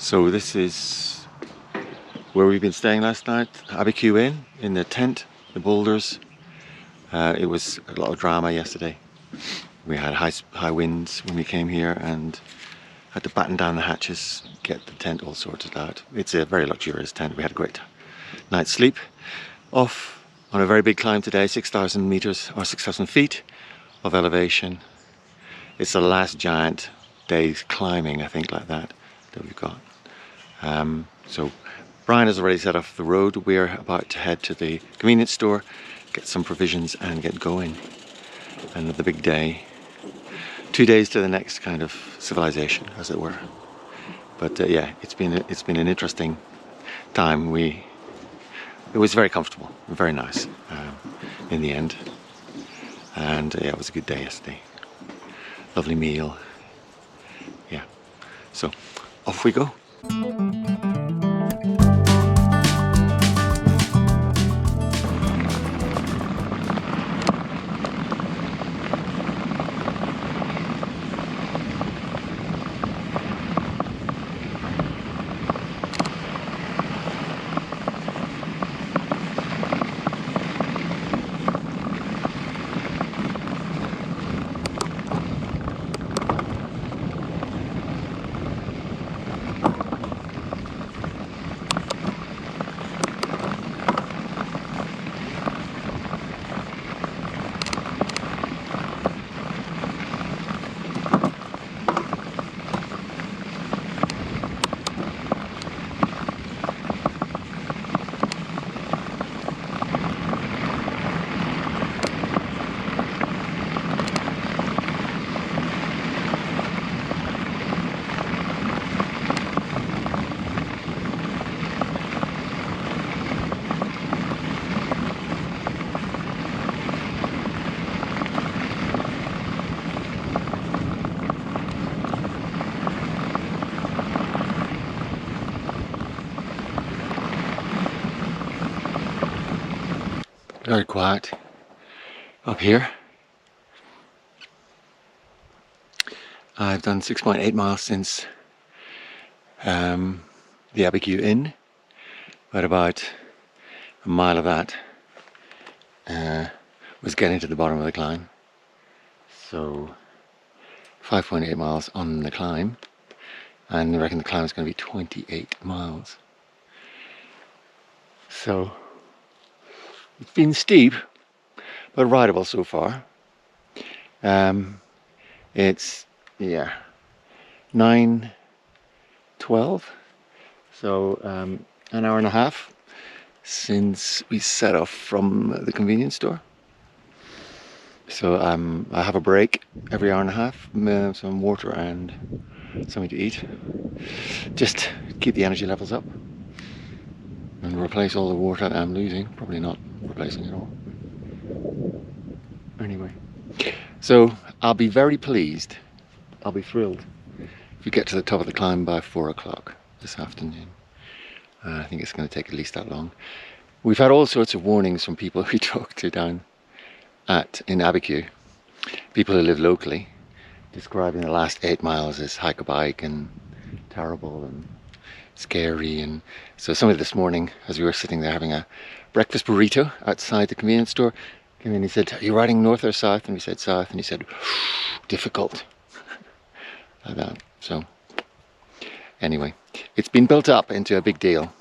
So this is where we've been staying last night, Abiquiu Inn, in the tent, the boulders. It was a lot of drama yesterday. We had high winds when we came here and had to batten down the hatches, get the tent all sorted out. It's a very luxurious tent. We had a great night's sleep. Off on a very big climb today, 6,000 meters or 6,000 feet of elevation. It's the last giant day's climbing, I think, like that we've got. So Brian has already set off the road. We're about to head to the convenience store, get some provisions and get going. Another big day. 2 days to the next kind of civilization, as it were. But yeah, it's been an interesting time. It was very comfortable, very nice in the end. And yeah, it was a good day yesterday. Lovely meal. Yeah. So off we go. Very quiet up here. I've done 6.8 miles since the Abiquiu Inn, but about a mile of that was getting to the bottom of the climb. So 5.8 miles on the climb, and I reckon the climb is going to be 28 miles. So it's been steep, but rideable so far. It's 9:12, so an hour and a half since we set off from the convenience store. So I have a break every hour and a half, some water and something to eat, just keep the energy levels up and replace all the water that I'm losing. Probably not replacing it all. Anyway, so I'll be very pleased, I'll be thrilled if we get to the top of the climb by 4 o'clock this afternoon. I think it's going to take at least that long. We've had all sorts of warnings from people we talked to down in Abiquiu, people who live locally, describing the last 8 miles as hike-a-bike and terrible and scary. And so somebody this morning, as we were sitting there having a breakfast burrito outside the convenience store, came in and he said, "Are you riding north or south?" And we said south, and he said, "Difficult." Like that. So anyway, it's been built up into a big deal.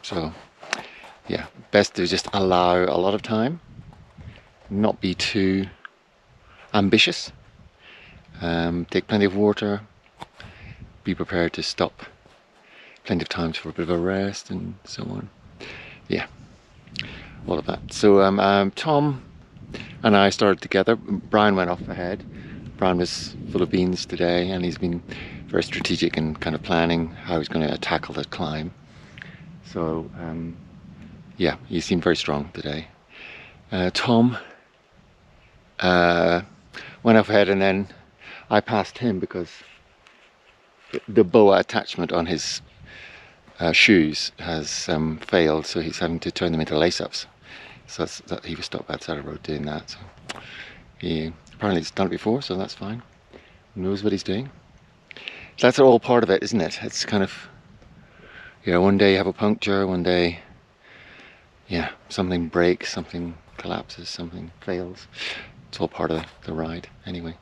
So yeah, best to just allow a lot of time, not be too ambitious, take plenty of water, be prepared to stop plenty of times for a bit of a rest and so on. Yeah, all of that. So Tom and I started together. Brian went off ahead. Brian was full of beans today, and he's been very strategic in kind of planning how he's going to tackle the climb. So yeah, he seemed very strong today. Tom went off ahead, and then I passed him because the boa attachment on his shoes has failed, so he's having to turn them into lace-ups. So he was stopped outside the road doing that. So he apparently he's done it before, so that's fine. He knows what he's doing. That's all part of it, isn't it? It's kind of, one day you have a puncture, one day, something breaks, something collapses, something fails. It's all part of the ride, anyway.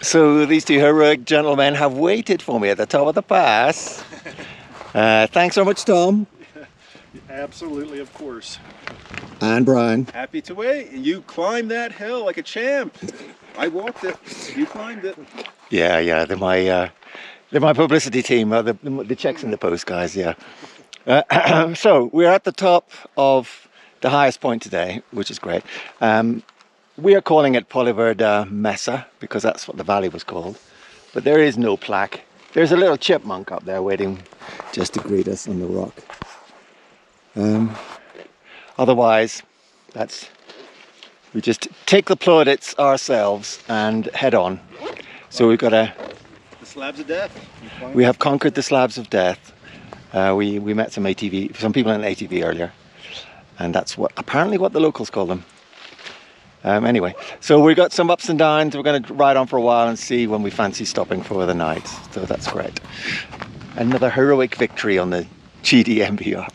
So these two heroic gentlemen have waited for me at the top of the pass. Thanks so much, Tom. Absolutely, of course. And Brian. Happy to wait. You climbed that hill like a champ. I walked it. You climbed it. Yeah. They're my publicity team. The checks in the post guys. Yeah. So we're at the top of the highest point today, which is great. We are calling it Polvadera Mesa because that's what the valley was called. But there is no plaque. There's a little chipmunk up there waiting just to greet us on the rock. Otherwise, we just take the plaudits ourselves and head on. So we've got the slabs of death. We have conquered the slabs of death. We met some people in an ATV earlier, and that's apparently what the locals call them. Anyway, so we've got some ups and downs. We're going to ride on for a while and see when we fancy stopping for the night. So that's great. Another heroic victory on the GDMBR.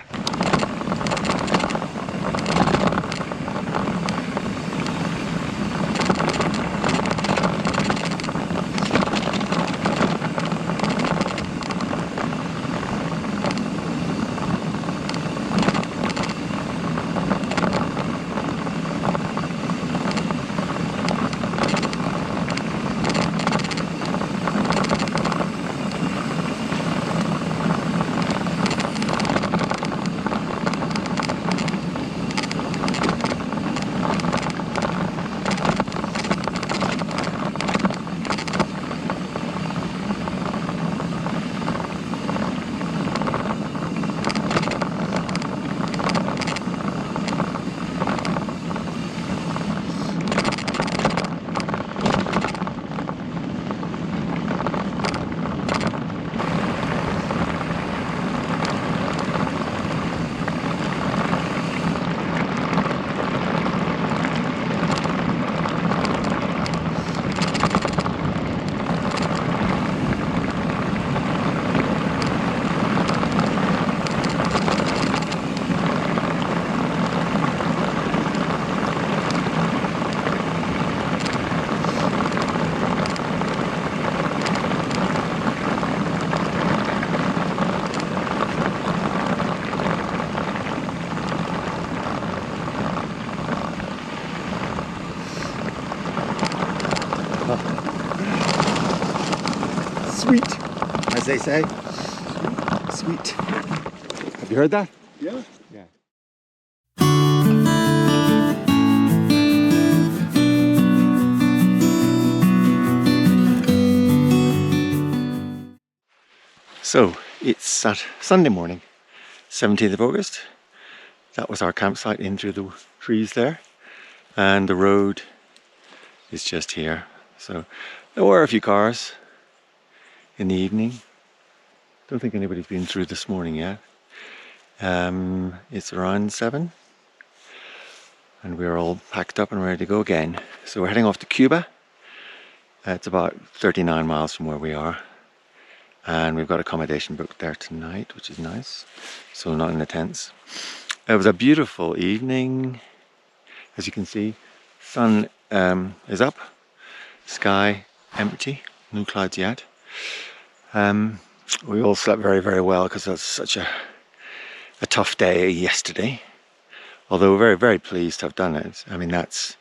Sweet, as they say. Sweet. Have you heard that? Yeah. Yeah. So it's Sunday morning, 17th of August. That was our campsite in through the trees there, and the road is just here. So there were a few cars in the evening. Don't think anybody's been through this morning yet. It's around 7 and we're all packed up and ready to go again. So we're heading off to Cuba. It's about 39 miles from where we are, and we've got accommodation booked there tonight, which is nice, so not in the tents. It was a beautiful evening. As you can see, sun is up, sky empty, no clouds yet. We all slept very, very well because it was such a tough day yesterday. Although we're very, very pleased to have done it. I mean, that's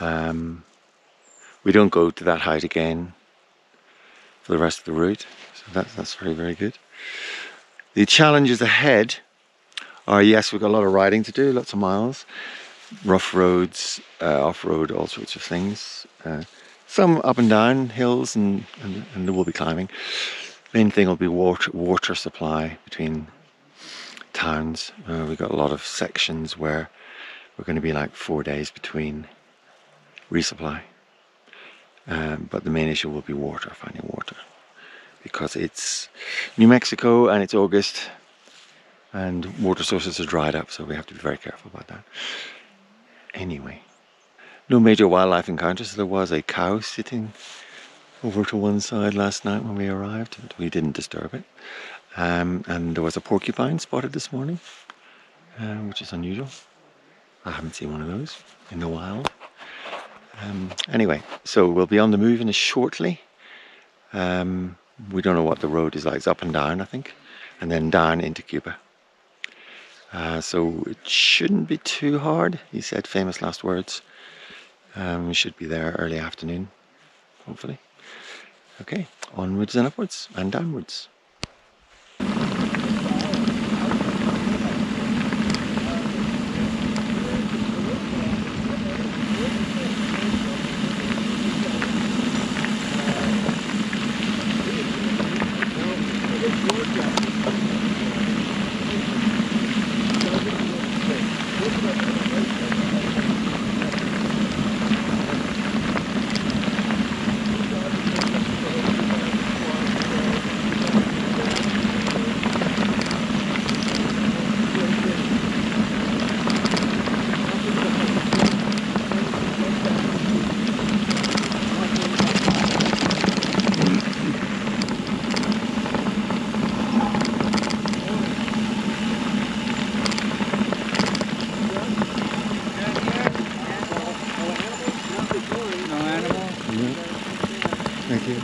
we don't go to that height again for the rest of the route, so that's very, very good. The challenges ahead are, yes, we've got a lot of riding to do, lots of miles, rough roads, off-road, all sorts of things. Some up and down hills, and there will be climbing. Main thing will be water supply between towns. We've got a lot of sections where we're going to be like 4 days between resupply. But the main issue will be water, finding water. Because it's New Mexico and it's August and water sources are dried up, so we have to be very careful about that. Anyway, no major wildlife encounters. There was a cow sitting over to one side last night when we arrived, but we didn't disturb it. And there was a porcupine spotted this morning, which is unusual. I haven't seen one of those in the wild. Anyway, so we'll be on the move in shortly. We don't know what the road is like. It's up and down, I think, and then down into Cuba. So it shouldn't be too hard. He said famous last words. We should be there early afternoon, hopefully. Okay, onwards and upwards and downwards. Thank you.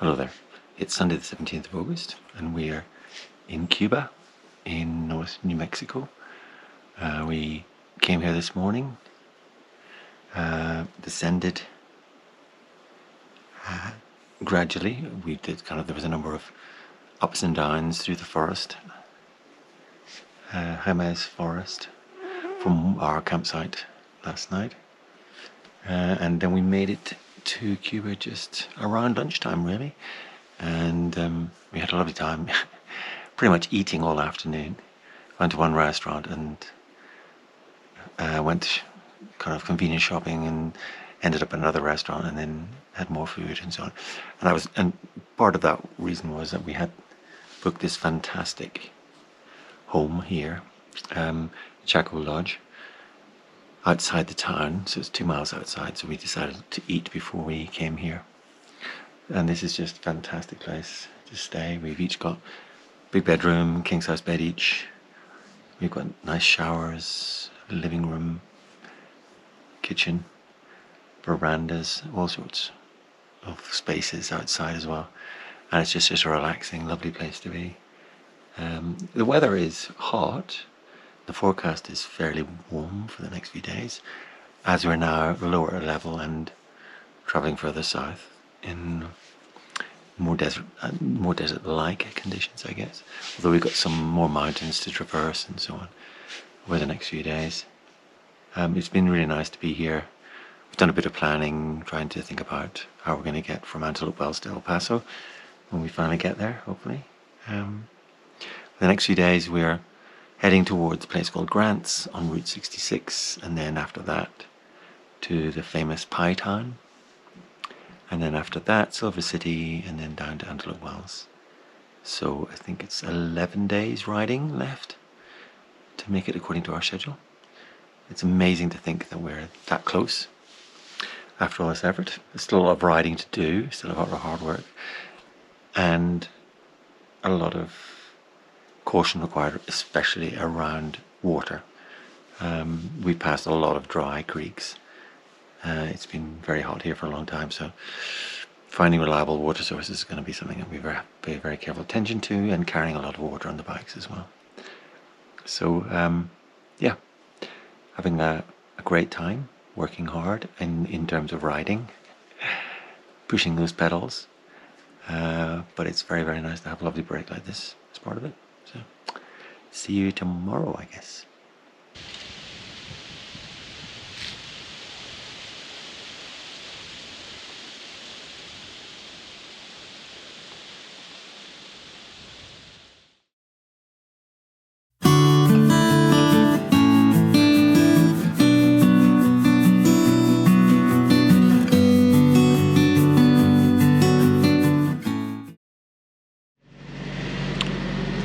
Hello there. It's Sunday the 17th of August and we are in Cuba in North New Mexico. We came here this morning, descended gradually. We did there was a number of ups and downs through the forest, Jemez forest, from our campsite last night. And then we made it to Cuba just around lunchtime really, and we had a lovely time pretty much eating all afternoon. Went to one restaurant and went convenient shopping and ended up at another restaurant and then had more food and so on. And part of that reason was that we had booked this fantastic home here, Chaco Lodge, outside the town, so it's 2 miles outside, so we decided to eat before we came here. And this is just a fantastic place to stay. We've each got big bedroom, king size bed each. We've got nice showers, living room, kitchen, verandas, all sorts of spaces outside as well. And it's just a relaxing, lovely place to be. The weather is hot. The forecast is fairly warm for the next few days, as we're now lower level and travelling further south in more desert-like conditions, I guess. Although we've got some more mountains to traverse and so on over the next few days. It's been really nice to be here. We've done a bit of planning, trying to think about how we're going to get from Antelope Wells to El Paso when we finally get there, hopefully. The next few days we're heading towards a place called Grants on Route 66, and then after that to the famous Pie Town, and then after that Silver City, and then down to Antelope Wells. So I think it's 11 days riding left to make it according to our schedule. It's amazing to think that we're that close after all this effort. There's still a lot of riding to do, still a lot of hard work, and a lot of caution required, especially around water. We passed a lot of dry creeks. It's been very hot here for a long time, so finding reliable water sources is going to be something that we pay very careful attention to, and carrying a lot of water on the bikes as well. So yeah, having a great time, working hard in terms of riding, pushing those pedals, but it's very, very nice to have a lovely break like this as part of it. So see you tomorrow, I guess.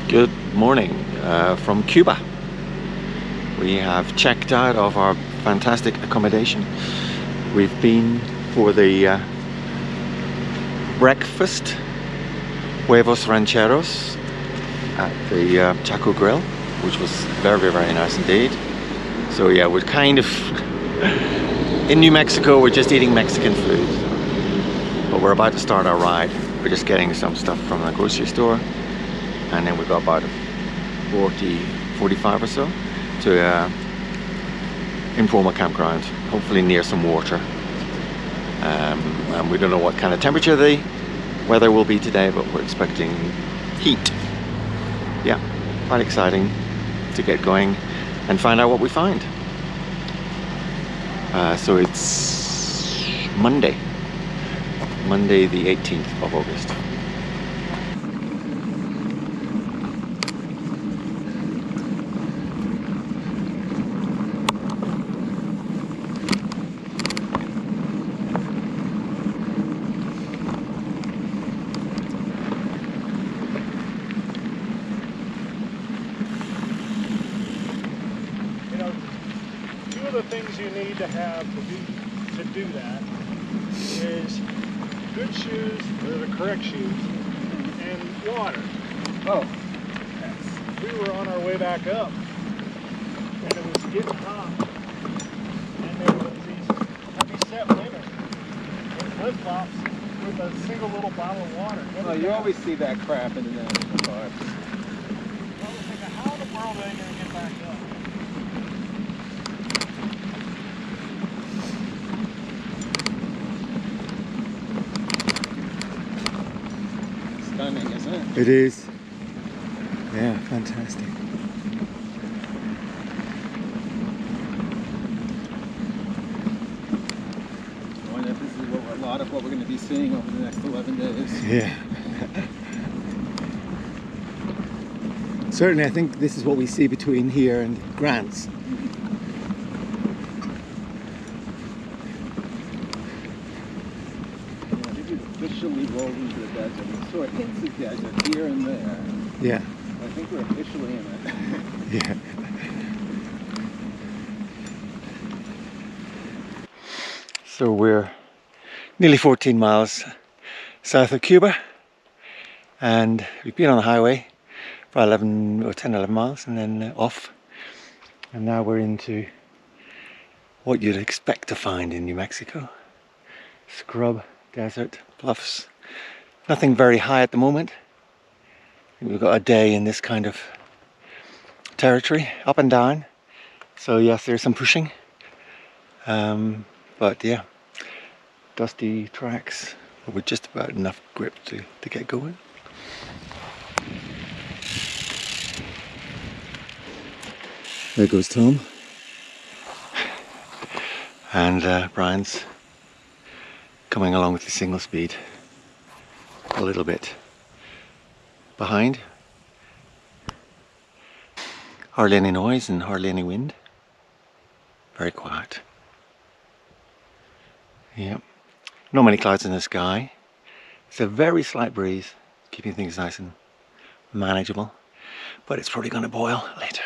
Good morning from Cuba. We have checked out of our fantastic accommodation. We've been for the breakfast, huevos rancheros, at the Chaco Grill, which was very, very nice indeed. So yeah, we're kind of in New Mexico, we're just eating Mexican food. But we're about to start our ride. We're just getting some stuff from the grocery store. And then we've got about 45 or so to informal campground, hopefully near some water. And we don't know what kind of temperature the weather will be today, but we're expecting heat. Yeah, quite exciting to get going and find out what we find. So it's Monday the 18th of August. The things you need to have to do that is good shoes, or the correct shoes, and water. Oh, yes. We were on our way back up, and it was getting hot, and there was these heavy set women in flip-flops with a single little bottle of water. Oh, you always see that crap in the national parks. I was thinking, how in the world are they going to get back up? Stunning, isn't it? It is. Yeah, fantastic. I wonder if this is a lot of what we're going to be seeing over the next 11 days. Yeah. Certainly, I think this is what we see between here and Grant's. Yeah, this is officially rolled into the desert. We saw hints of desert here and there. Yeah. I think we're officially in it. Yeah. So we're nearly 14 miles south of Cuba, and we've been on the highway for 11 or 10, 11 miles and then off. And now we're into what you'd expect to find in New Mexico. Scrub, desert, bluffs. Nothing very high at the moment. I think we've got a day in this kind of territory, up and down. So yes, there's some pushing. But yeah, dusty tracks, but with just about enough grip to get going. There goes Tom. And Brian's coming along with the single speed, a little bit behind. Hardly any noise and hardly any wind. Very quiet. Yeah. Not many clouds in the sky. It's a very slight breeze, keeping things nice and manageable. But it's probably going to boil later.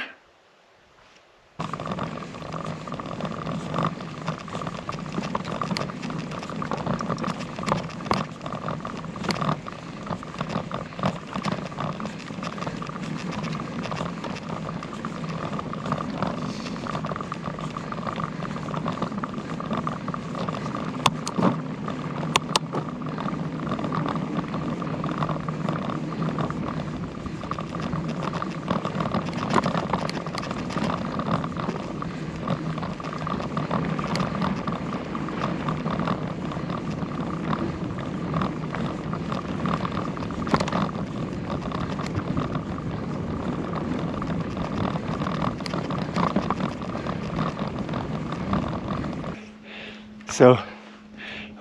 So,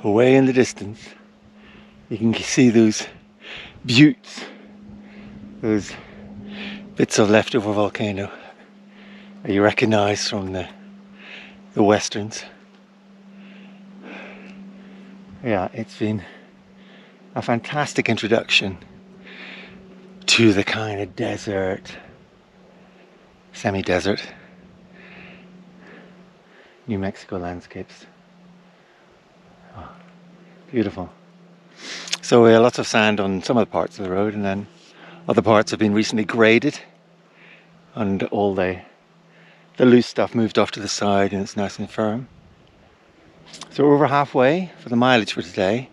away in the distance, you can see those buttes, those bits of leftover volcano that you recognize from the westerns. Yeah, it's been a fantastic introduction to the kind of desert, semi-desert, New Mexico landscapes. Oh, beautiful. So lots of sand on some of the parts of the road, and then other parts have been recently graded and all the loose stuff moved off to the side and it's nice and firm. So we're over halfway for the mileage for today,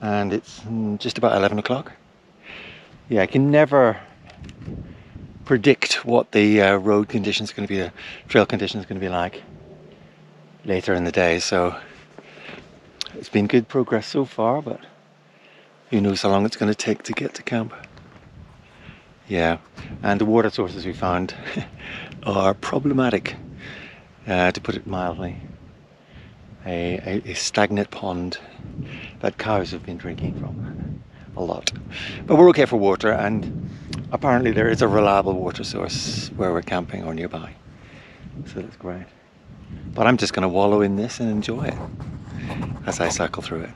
and it's just about 11 o'clock. Yeah, I can never predict what the road conditions are going to be, the trail conditions are going to be like later in the day. So it's been good progress so far, but who knows how long it's going to take to get to camp. Yeah, and the water sources we found are problematic, to put it mildly. A stagnant pond that cows have been drinking from a lot. But we're okay for water, and apparently there is a reliable water source where we're camping or nearby. So that's great. But I'm just going to wallow in this and enjoy it as I cycle through it.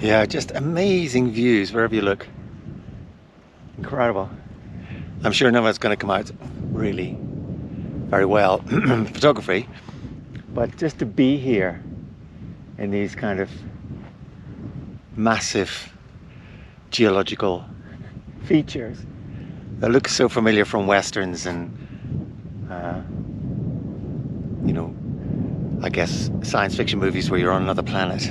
Yeah, just amazing views wherever you look. Incredible. I'm sure none of it's going to come out really very well photography, but just to be here in these kind of massive geological features that look so familiar from westerns and you know, I guess science fiction movies where you're on another planet.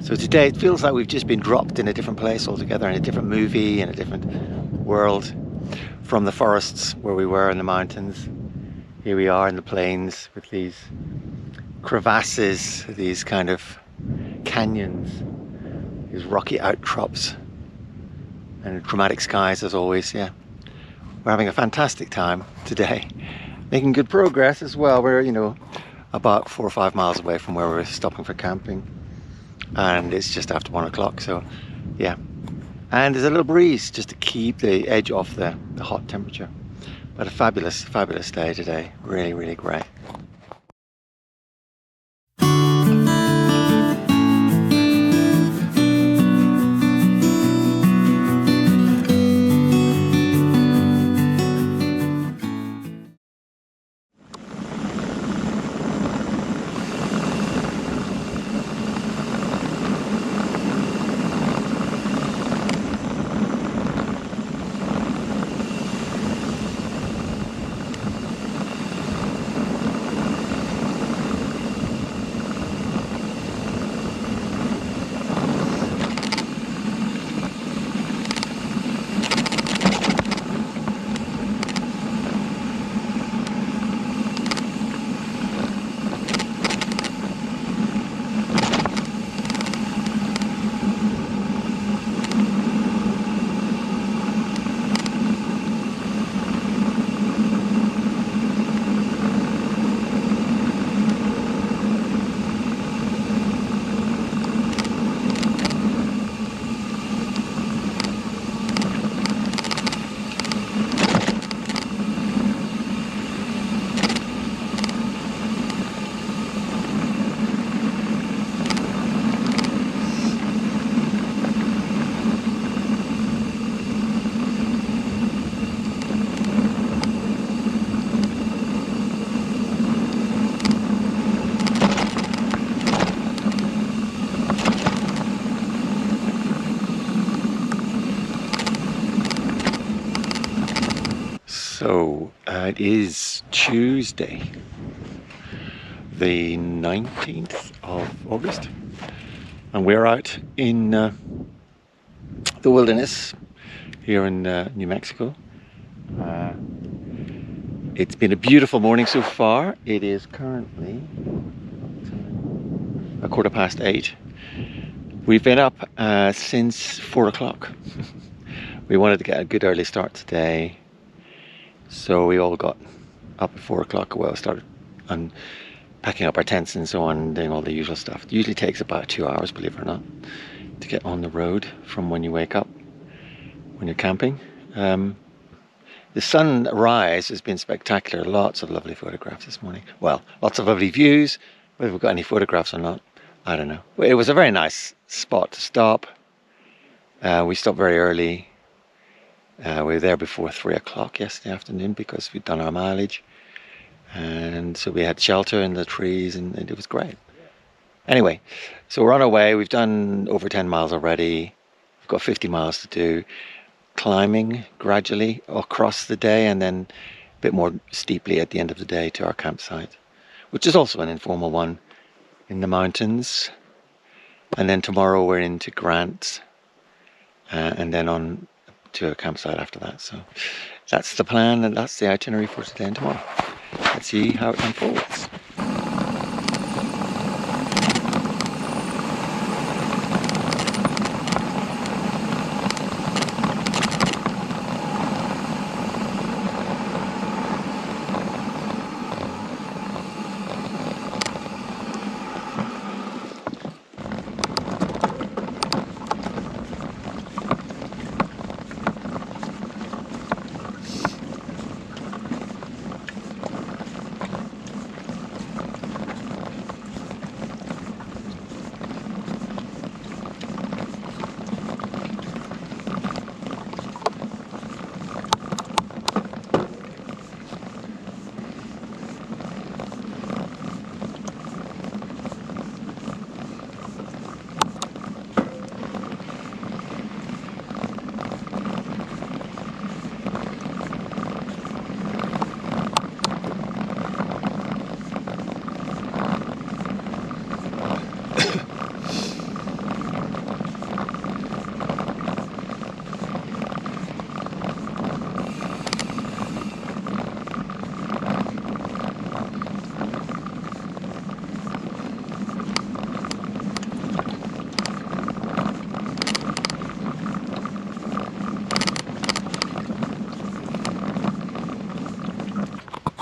So today it feels like we've just been dropped in a different place altogether, in a different movie, in a different world, from the forests where we were in the mountains. Here we are in the plains with these crevasses, these kind of canyons, these rocky outcrops, and dramatic skies as always. Yeah, we're having a fantastic time today, making good progress as well. We're, you know, about 4 or 5 miles away from where we're stopping for camping, and it's just after 1 o'clock, so yeah. And there's a little breeze just to keep the edge off the hot temperature. But a fabulous, fabulous day today. Really, really great. So it is Tuesday, the 19th of August, and we're out in the wilderness here in New Mexico. It's been a beautiful morning so far. It is currently 8:15. We've been up since 4 o'clock. We wanted to get a good early start today, so we all got up at 4 o'clock. Well, started packing up our tents and so on, doing all the usual stuff. It usually takes about 2 hours, believe it or not, to get on the road from when you wake up, when you're camping. The sunrise has been spectacular. Lots of lovely photographs this morning. Well, lots of lovely views. Whether we've got any photographs or not, I don't know. It was a very nice spot to stop. We stopped very early. We were there before 3 o'clock yesterday afternoon because we'd done our mileage. And so we had shelter in the trees, and it was great. Anyway, so we're on our way. We've done over 10 miles already. We've got 50 miles to do. Climbing gradually across the day, and then a bit more steeply at the end of the day to our campsite, which is also an informal one in the mountains. And then tomorrow we're into Grant, and then on to a campsite after that. So that's the plan, and that's the itinerary for today and tomorrow. Let's see how it unfolds.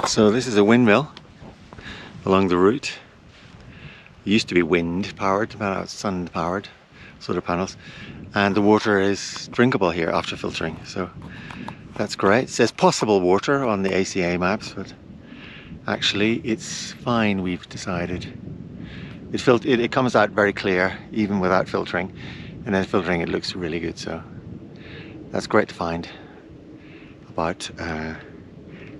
So this is a windmill along the route. It used to be wind powered, but now it's sun powered, solar panels. And the water is drinkable here after filtering, so that's great. It says possible water on the ACA maps, but actually it's fine, we've decided. It comes out very clear even without filtering, and then filtering it looks really good, so that's great to find. About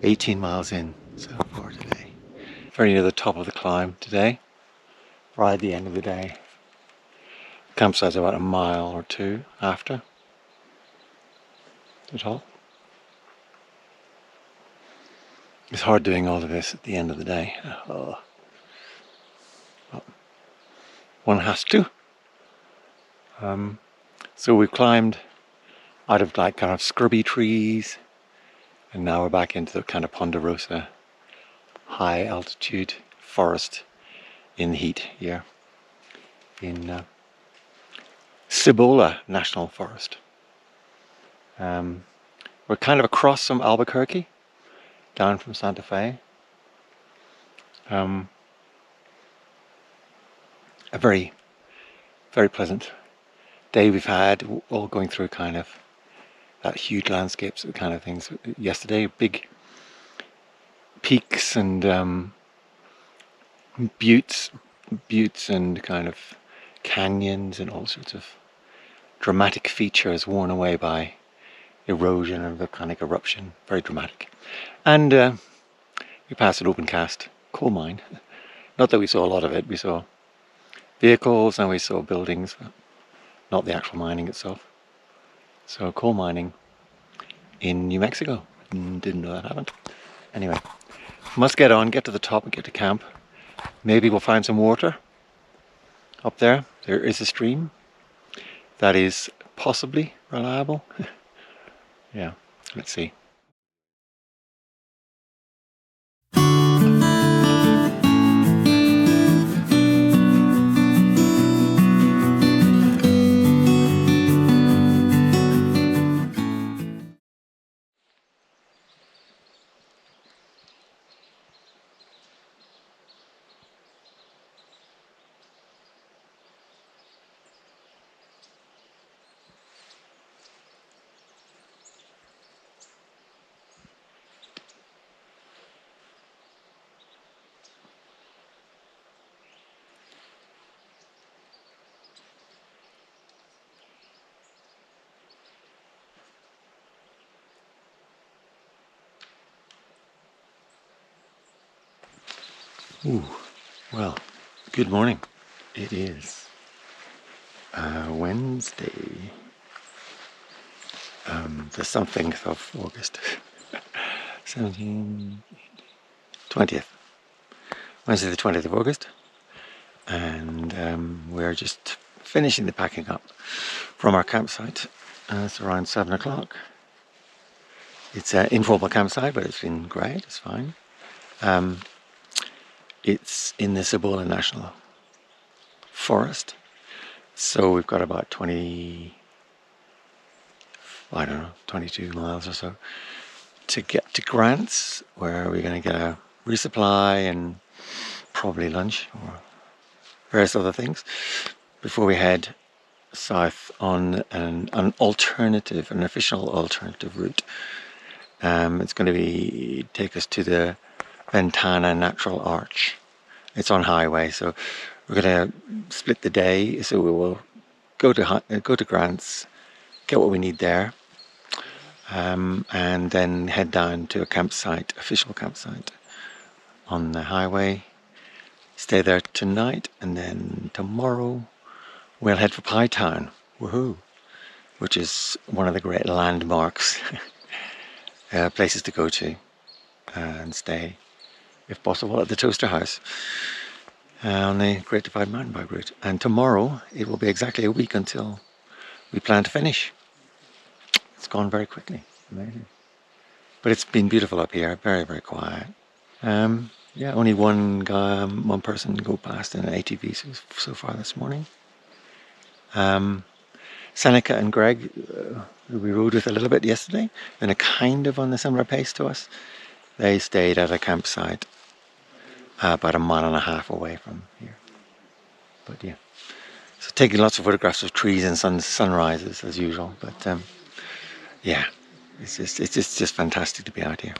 18 miles in so far today. Very near the top of the climb today, right at the end of the day. Campsite's about a mile or two after the top. It's hard doing all of this at the end of the day. Oh. But one has to. So we've climbed out of like kind of scrubby trees, and now we're back into the kind of ponderosa, high altitude forest in the heat here in Cibola National Forest. We're kind of across from Albuquerque, down from Santa Fe. A very, very pleasant day we've had, all going through kind of that huge landscapes, the kind of things. Yesterday, big peaks and buttes and kind of canyons and all sorts of dramatic features worn away by erosion and volcanic eruption. Very dramatic. And we passed an open cast coal mine. Not that we saw a lot of it. We saw vehicles and we saw buildings, but not the actual mining itself. So coal mining in New Mexico. Didn't know that happened. Anyway, must get on, get to the top and get to camp. Maybe we'll find some water up there. There is a stream that is possibly reliable. Yeah, let's see. Ooh, well, good morning. It is Wednesday, the something of August, 20th, Wednesday the 20th of August, and we're just finishing the packing up from our campsite. It's around 7 o'clock. It's an informal campsite, but it's been great, it's fine. It's in the Cibola National Forest, so we've got about 22 miles or so to get to Grants, where we're going to get a resupply and probably lunch or various other things before we head south on an official alternative route. It's going to take us to the Ventana Natural Arch. It's on highway, so we're going to split the day. So we will go to Grants, get what we need there, and then head down to a campsite, official campsite on the highway. Stay there tonight, and then tomorrow we'll head for Pie Town, woohoo, which is one of the great landmarks, places to go to and stay, if possible, at the Toaster House on the Great Divide Mountain Bike Route. And tomorrow it will be exactly a week until we plan to finish. It's gone very quickly, amazing. But it's been beautiful up here, very, very quiet. Yeah, only one person go past in an ATV so far this morning. Seneca and Greg, who we rode with a little bit yesterday, and are kind of on a similar pace to us. They stayed at a campsite about 1.5 miles away from here. But yeah, so taking lots of photographs of trees and sunrises as usual. But yeah, it's just fantastic to be out here.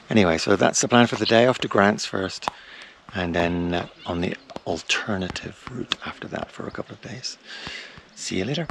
Anyway, so that's the plan for the day. Off to Grant's first, and then on the alternative route after that for a couple of days. See you later.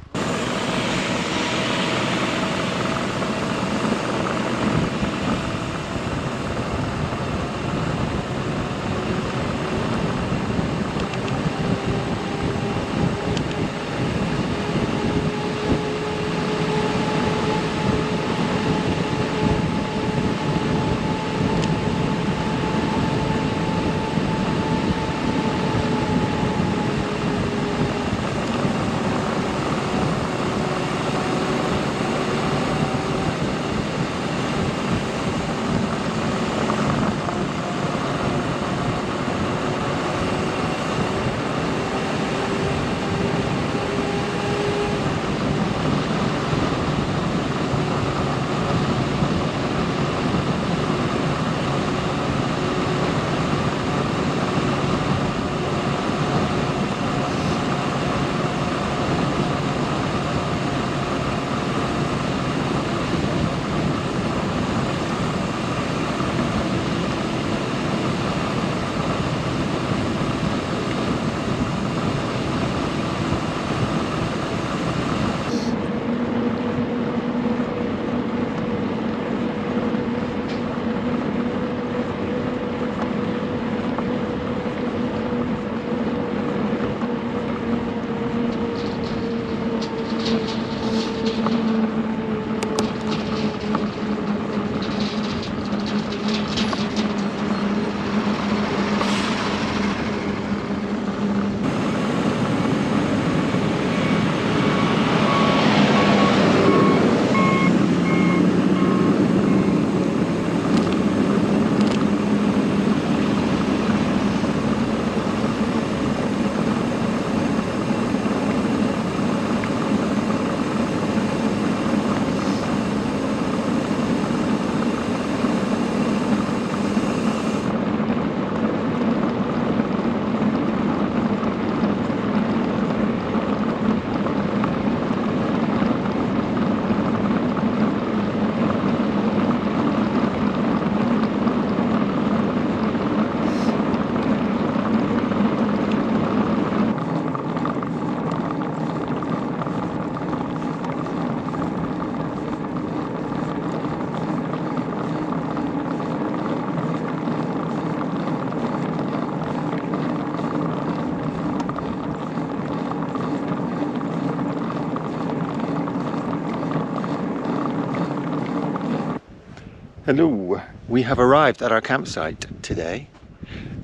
Hello, we have arrived at our campsite today.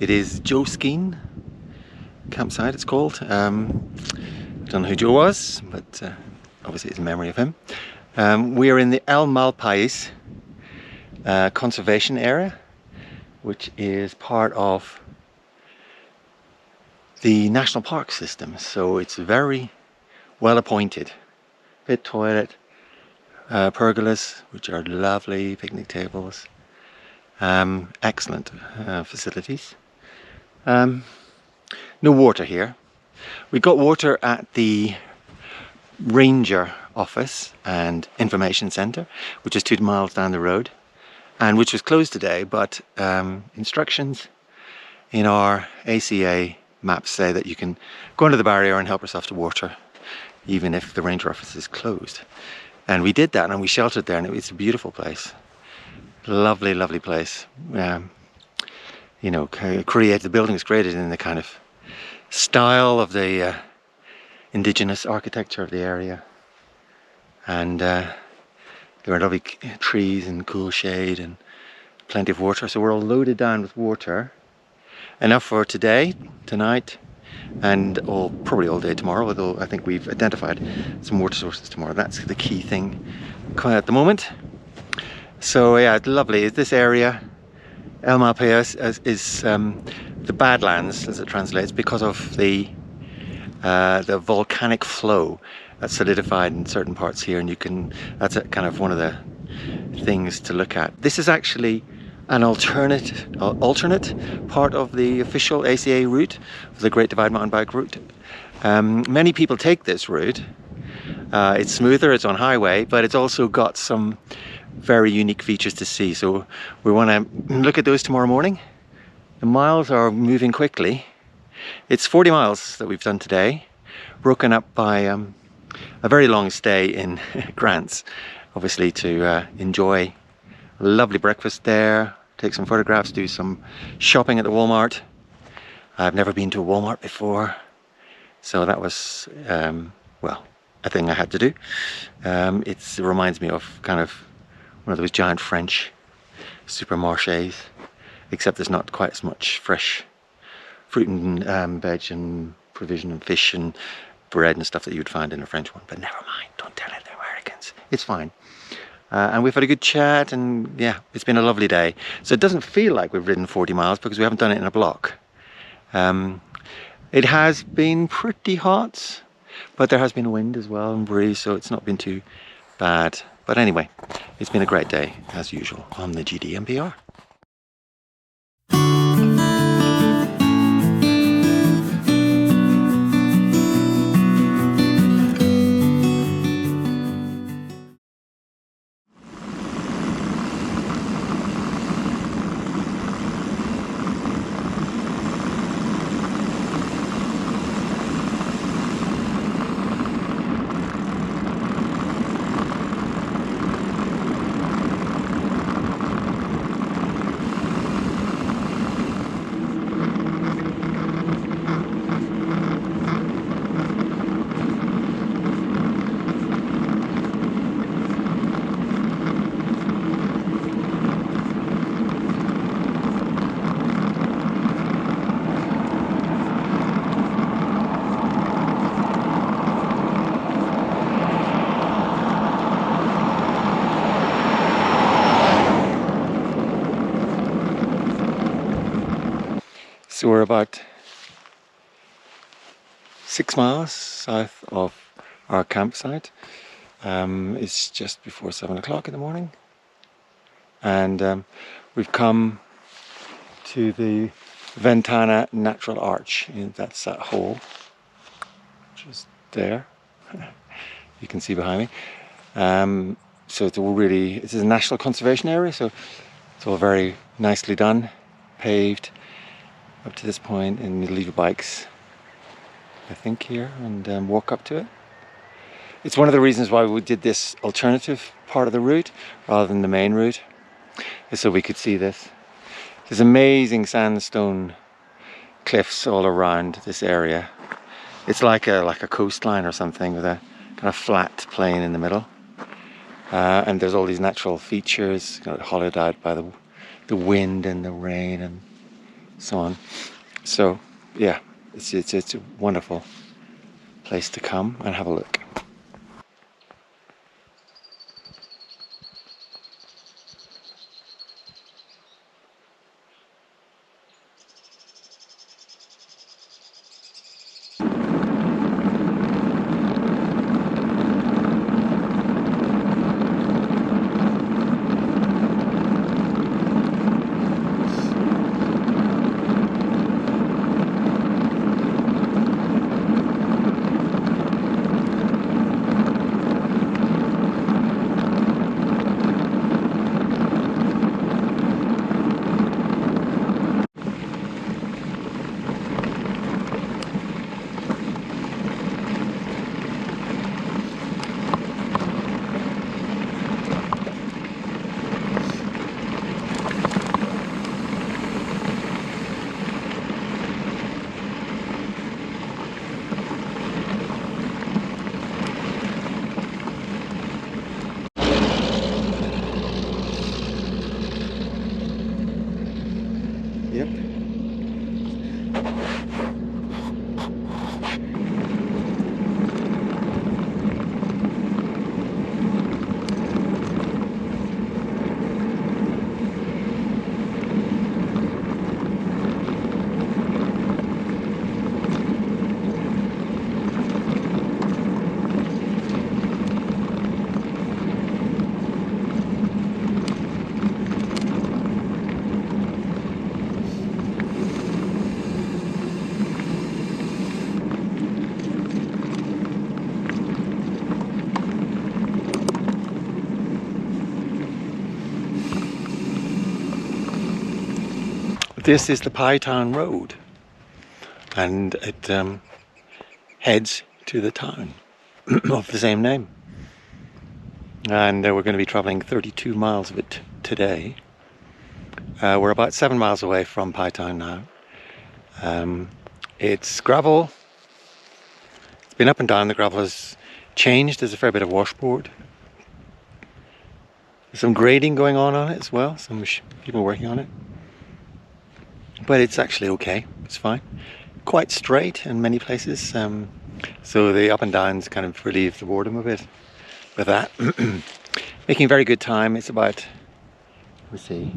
It is Joe Skeen campsite, it's called. I don't know who Joe was, but obviously it's a memory of him. We are in the Malpais conservation area, which is part of the national park system, so it's very well appointed. Pit toilet, pergolas, which are lovely picnic tables, excellent facilities. No water here. We got water at the ranger office and information centre, which is 2 miles down the road, and which was closed today, but instructions in our ACA maps say that you can go under the barrier and help yourself to water even if the ranger office is closed. And we did that, and we sheltered there, and it's a beautiful place. Lovely, lovely place. You know, the building was created in the kind of style of the indigenous architecture of the area. And there are lovely trees and cool shade and plenty of water. So we're all loaded down with water. Enough for today, tonight, and probably all day tomorrow, although I think we've identified some water sources tomorrow. That's the key thing at the moment. So yeah, it's lovely. This area, El Malpais, is the badlands, as it translates, because of the volcanic flow that's solidified in certain parts here, and that's kind of one of the things to look at. This is actually an alternate part of the official ACA route, the Great Divide Mountain Bike Route. Many people take this route. It's smoother, it's on highway, but it's also got some very unique features to see. So we want to look at those tomorrow morning. The miles are moving quickly. It's 40 miles that we've done today, broken up by a very long stay in Grants, obviously to enjoy a lovely breakfast there, take some photographs, do some shopping at the Walmart. I've never been to a Walmart before, so that was, well, a thing I had to do. It reminds me of kind of one of those giant French supermarchés, except there's not quite as much fresh fruit and veg and provision and fish and bread and stuff that you would find in a French one. But never mind, don't tell it, the Americans. It's fine. And we've had a good chat, and yeah, it's been a lovely day. So it doesn't feel like we've ridden 40 miles because we haven't done it in a block. It has been pretty hot, but there has been wind as well and breeze, so it's not been too bad. But anyway, it's been a great day as usual on the GDMBR. So we're about 6 miles south of our campsite. It's just before 7 o'clock in the morning, and we've come to the Ventana Natural Arch. That's that hole just there. You can see behind me. So it's all really, this is a national conservation area, so it's all very nicely done, paved up to this point, and you leave your bikes, I think, here and walk up to it. It's one of the reasons why we did this alternative part of the route rather than the main route, is so we could see this. There's amazing sandstone cliffs all around this area. It's like a coastline or something with a kind of flat plain in the middle, and there's all these natural features kind of hollowed out by the wind and the rain and so on. So yeah, it's a wonderful place to come and have a look. This is the Pai Town Road, and it heads to the town of the same name. And we're going to be travelling 32 miles of it today. We're about 7 miles away from Pai Town now. It's gravel. It's been up and down. The gravel has changed. There's a fair bit of washboard. There's some grading going on it as well. Some people working on it. But it's actually okay. It's fine. Quite straight in many places. So the up and downs kind of relieve the boredom a bit with that. Making very good time. It's about, let's see,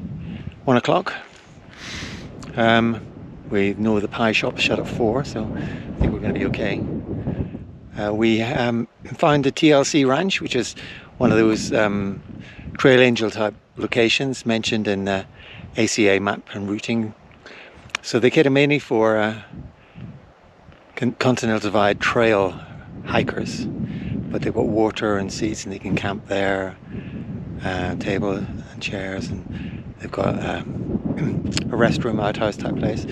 1 o'clock. We know the pie shop shut at 4, so I think we're going to be okay. We found the TLC Ranch, which is one of those Trail Angel type locations mentioned in the ACA map and routing. So they cater mainly for Continental Divide Trail hikers, but they've got water and seats and they can camp there, table and chairs, and they've got a restroom, outhouse type place.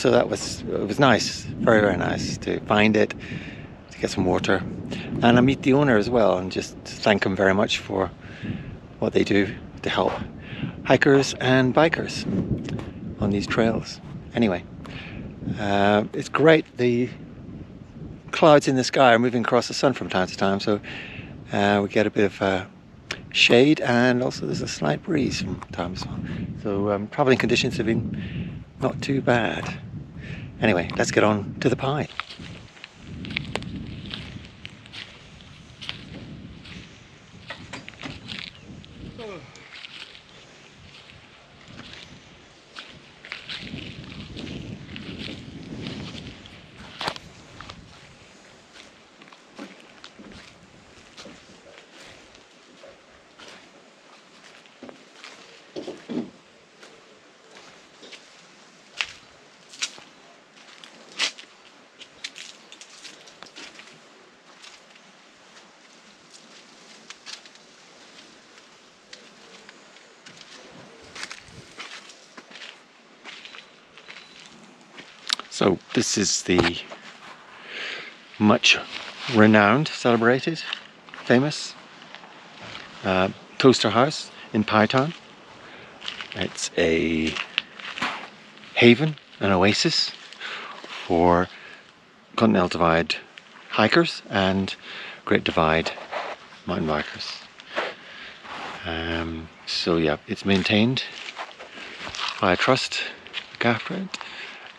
So it was nice, very, very nice to find it, to get some water. And I meet the owner as well and just thank him very much for what they do to help hikers and bikers on these trails. Anyway, it's great. The clouds in the sky are moving across the sun from time to time, so we get a bit of shade, and also there's a slight breeze from time as well. So travelling conditions have been not too bad. Anyway, let's get on to the pie. So this is the much renowned, celebrated, famous toaster house in Pai Town. It's a haven, an oasis for Continental Divide hikers and Great Divide mountain bikers. So yeah, it's maintained by a trust, look after it,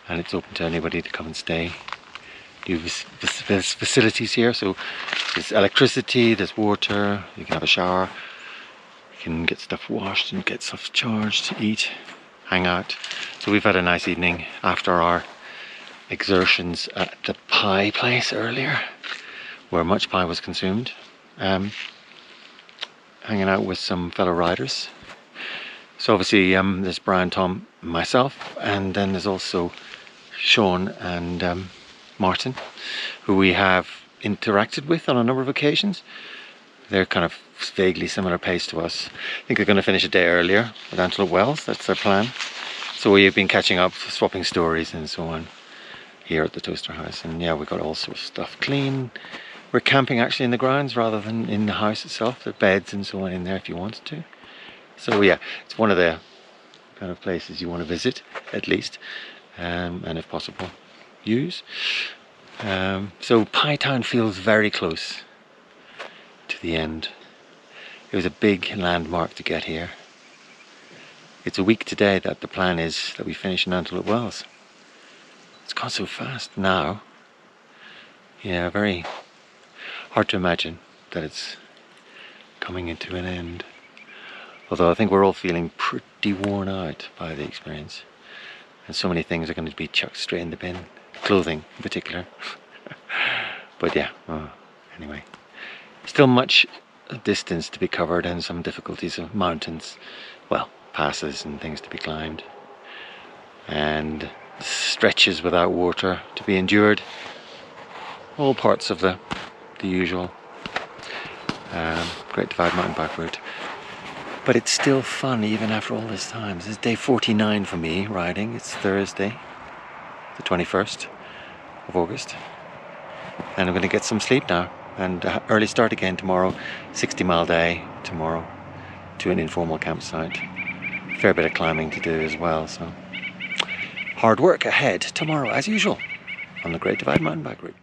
and it's open to anybody to come and stay. There's facilities here, so there's electricity, there's water, you can have a shower, you can get stuff washed and get stuff charged, eat, hang out. So we've had a nice evening after our exertions at the pie place earlier, where much pie was consumed. Hanging out with some fellow riders. So obviously there's Brian, Tom, myself, and then there's also Sean and Martin, who we have interacted with on a number of occasions. They're kind of vaguely similar pace to us. I think they're going to finish a day earlier at Antelope Wells, that's their plan. So we've been catching up, swapping stories and so on here at the Toaster House. And yeah, we got all sorts of stuff clean. We're camping actually in the grounds rather than in the house itself. There are beds and so on in there if you wanted to. So yeah, it's one of the kind of places you want to visit, at least, and if possible, use. So Pai Town feels very close to the end. It was a big landmark to get here. It's a week today that the plan is that we finish in Antelope Wells. It's gone so fast now. Yeah, very hard to imagine that it's coming into an end. Although I think we're all feeling pretty worn out by the experience. And so many things are going to be chucked straight in the bin. Clothing in particular. But yeah, anyway. Still much distance to be covered and some difficulties of mountains. Well, passes and things to be climbed. And stretches without water to be endured. All parts of the usual Great Divide mountain bike route. But it's still fun even after all this time. This is day 49 for me riding. It's Thursday, the 21st of August. And I'm going to get some sleep now. And early start again tomorrow. 60-mile day tomorrow to an informal campsite. Fair bit of climbing to do as well. So hard work ahead tomorrow as usual on the Great Divide Mountain Bike Route.